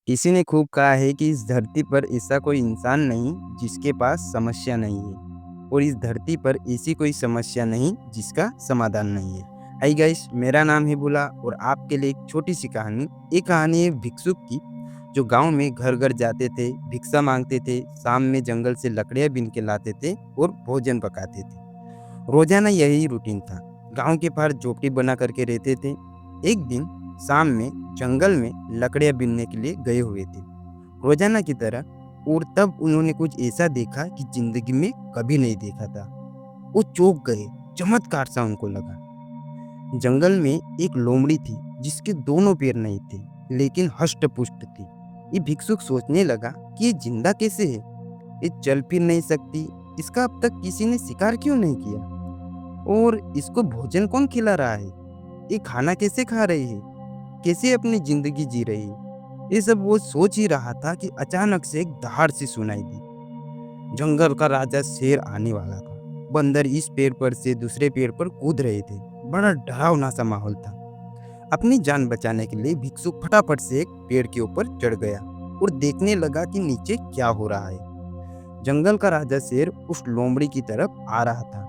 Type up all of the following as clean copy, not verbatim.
किसी ने खूब कहा है कि इस धरती पर ऐसा कोई इंसान नहीं जिसके पास समस्या नहीं है और इस धरती पर ऐसी कोई समस्या नहीं जिसका समाधान नहीं है। हाय गाइस, मेरा नाम है बुला और आपके लिए एक छोटी सी कहानी। ये कहानी है भिक्षुक की, जो गांव में घर घर जाते थे, भिक्षा मांगते थे, शाम में जंगल से लकड़ियां बीन के लाते थे और भोजन पकाते थे। रोजाना यही रूटीन था। गांव के पार झोपड़ी बना करके रहते थे। एक दिन शाम में जंगल में लकड़ियां बीनने के लिए गए हुए थे, रोजाना की तरह। और तब उन्होंने कुछ ऐसा देखा कि जिंदगी में कभी नहीं देखा था। वो चौंक गए। चमत्कार सा उनको लगा। जंगल में एक लोमड़ी थी जिसके दोनों पैर नहीं थे, लेकिन हष्ट पुष्ट थी। ये भिक्षुक सोचने लगा कि ये जिंदा कैसे है, ये चल फिर नहीं सकती, इसका अब तक किसी ने शिकार क्यों नहीं किया और इसको भोजन कौन खिला रहा है, ये खाना कैसे खा रही है, कैसे अपनी जिंदगी जी रही है। ये सब वो सोच ही रहा था कि अचानक से एक दहाड़ सी सुनाई दी। जंगल का राजा शेर आने वाला था। बंदर इस पेड़ पर से दूसरे पेड़ पर कूद रहे थे। बड़ा डरावना सा माहौल था। अपनी जान बचाने के लिए भिक्षुक फटाफट से एक पेड़ के ऊपर चढ़ गया और देखने लगा कि नीचे क्या हो रहा है। जंगल का राजा शेर उस लोमड़ी की तरफ आ रहा था।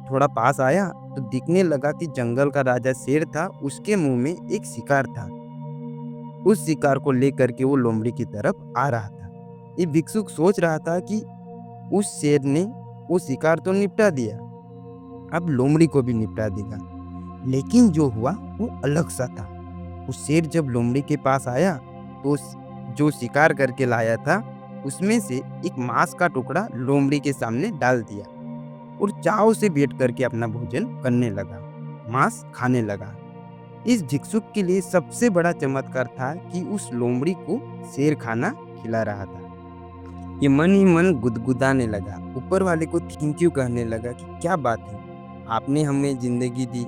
थोड़ा पास आया तो दिखने लगा कि जंगल का राजा शेर था, उसके मुंह में एक शिकार था। उस शिकार को लेकर के वो लोमड़ी की तरफ आ रहा था। ये भिक्षुक सोच रहा था कि उस शेर ने वो शिकार तो निपटा दिया, अब लोमड़ी को भी निपटा देगा। लेकिन जो हुआ वो अलग सा था। उस शेर जब लोमड़ी के पास आया तो जो शिकार करके लाया था उसमें से एक मांस का टुकड़ा लोमड़ी के सामने डाल दिया और चाव से बैठ करके अपना भोजन करने लगा, मांस खाने लगा। इस भिक्षुक के लिए सबसे बड़ा चमत्कार था कि उस लोमड़ी को शेर खाना खिला रहा था। ये मन ही मन गुदगुदाने लगा, ऊपर वाले को थैंक यू कहने लगा कि क्या बात है, आपने हमें जिंदगी दी,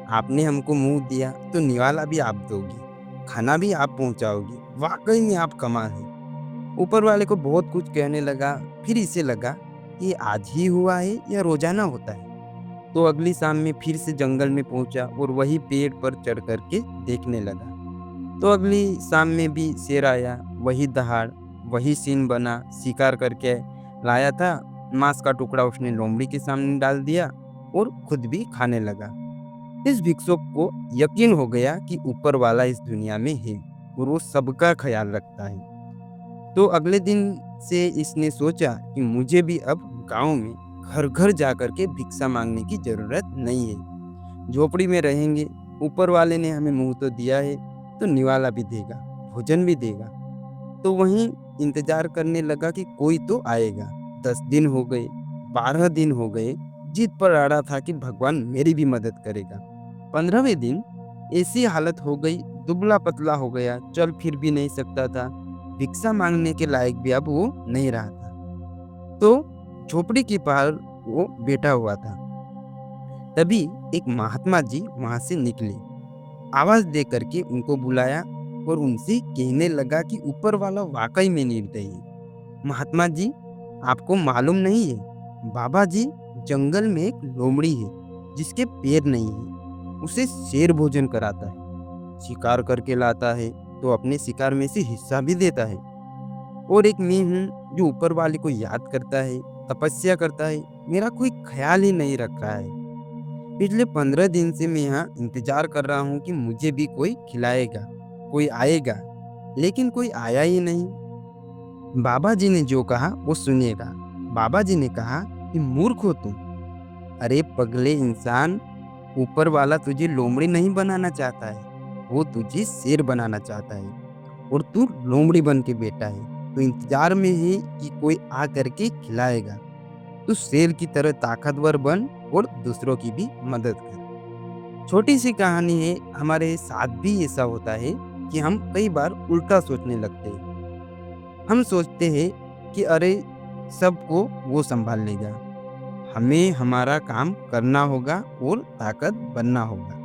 आपने हमको मुंह दिया तो निवाला भी आप दोगी, खाना भी आप पहुंचाओगी, वाकई में आप कमाल है। ऊपर वाले को बहुत कुछ कहने लगा। फिर इसे लगा कि ये आज ही हुआ है या रोजाना होता है। तो अगली शाम में फिर से जंगल में पहुंचा और वही पेड़ पर चढ़ करके देखने लगा। तो अगली शाम में भी शेर आया, वही दहाड़, वही सीन बना। शिकार करके लाया था, मांस का टुकड़ा उसने लोमड़ी के सामने डाल दिया और खुद भी खाने लगा। इस भिक्षुक को यकीन हो गया कि ऊपर वाला इस दुनिया में है और वो सबका ख्याल रखता है। तो अगले दिन से इसने सोचा कि मुझे भी अब गांव में घर घर जा करके भिक्षा मांगने की जरूरत नहीं है। झोपड़ी में रहेंगे, ऊपर वाले ने हमें मुंह तो दिया है तो निवाला भी देगा, भोजन भी देगा। तो वहीं इंतजार करने लगा कि कोई तो आएगा। 10 दिन हो गए, 12 दिन हो गए, जिद पर अड़ा था कि भगवान मेरी भी मदद करेगा। 15वें दिन ऐसी हालत हो गई, दुबला पतला हो गया, चल फिर भी नहीं सकता था, भिक्षा मांगने के लायक भी अब वो नहीं रहा था। तो झोपड़ी के पार वो बैठा हुआ था। तभी एक महात्मा जी वहां से निकले, आवाज दे करके उनको बुलाया और उनसे कहने लगा कि ऊपर वाला वाकई में निर्दयी है। महात्मा जी, आपको मालूम नहीं है, बाबा जी, जंगल में एक लोमड़ी है जिसके पैर नहीं है, उसे शेर भोजन कराता है, शिकार करके लाता है तो अपने शिकार में से हिस्सा भी देता है। और एक मैं हूँ जो ऊपर वाले को याद करता है, तपस्या करता है, मेरा कोई ख्याल ही नहीं रख रहा है। पिछले 15 दिन से मैं यहाँ इंतजार कर रहा हूँ कि मुझे भी कोई खिलाएगा, कोई आएगा, लेकिन कोई आया ही नहीं। बाबा जी ने जो कहा वो सुनिएगा। बाबा जी ने कहा कि मूर्ख हो तुम, अरे पगले इंसान, ऊपर वाला तुझे लोमड़ी नहीं बनाना चाहता है, वो तुझे शेर बनाना चाहता है और तू लोमड़ी बन के बैठा है, तो इंतजार में है कि कोई आ करके खिलाएगा। तू शेर की तरह ताकतवर बन और दूसरों की भी मदद कर। छोटी सी कहानी है, हमारे साथ भी ऐसा होता है कि हम कई बार उल्टा सोचने लगते हैं। हम सोचते हैं कि अरे सबको वो संभाल लेगा, हमें हमारा काम करना होगा और ताकत बनना होगा,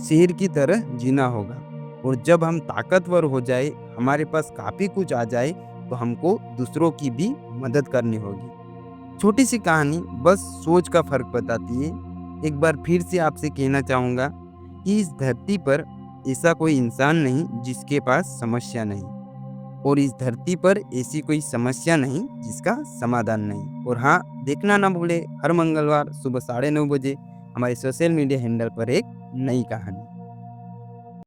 शेर की तरह जीना होगा। और जब हम ताकतवर हो जाए, हमारे पास काफी कुछ आ जाए, तो हमको दूसरों की भी मदद करनी होगी। छोटी सी कहानी बस सोच का फर्क बताती है। एक बार फिर से आपसे कहना चाहूंगा कि इस धरती पर ऐसा कोई इंसान नहीं जिसके पास समस्या नहीं। और इस धरती पर ऐसी कोई समस्या नहीं जिसका समाधान नहीं। और हाँ, देखना ना भूले हर मंगलवार सुबह 9:30 बजे हमारे सोशल मीडिया हैंडल पर एक नई कहानी।